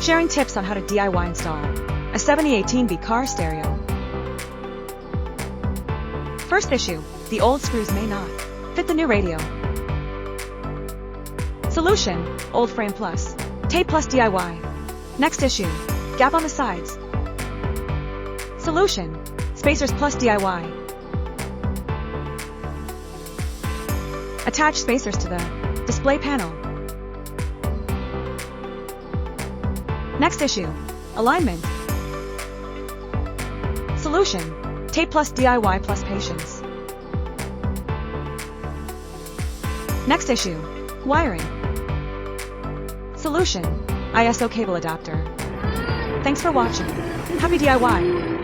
Sharing tips on how to DIY install a 7018B car stereo. First issue, the old screws may not fit the new radio. Solution, old frame plus tape plus DIY. Next issue, gap on the sides. Solution, spacers plus DIY. Attach spacers to the display panel. Next issue, alignment. Solution, tape plus DIY plus patience. Next issue, wiring. Solution, ISO cable adapter. Thanks for watching. Happy DIY!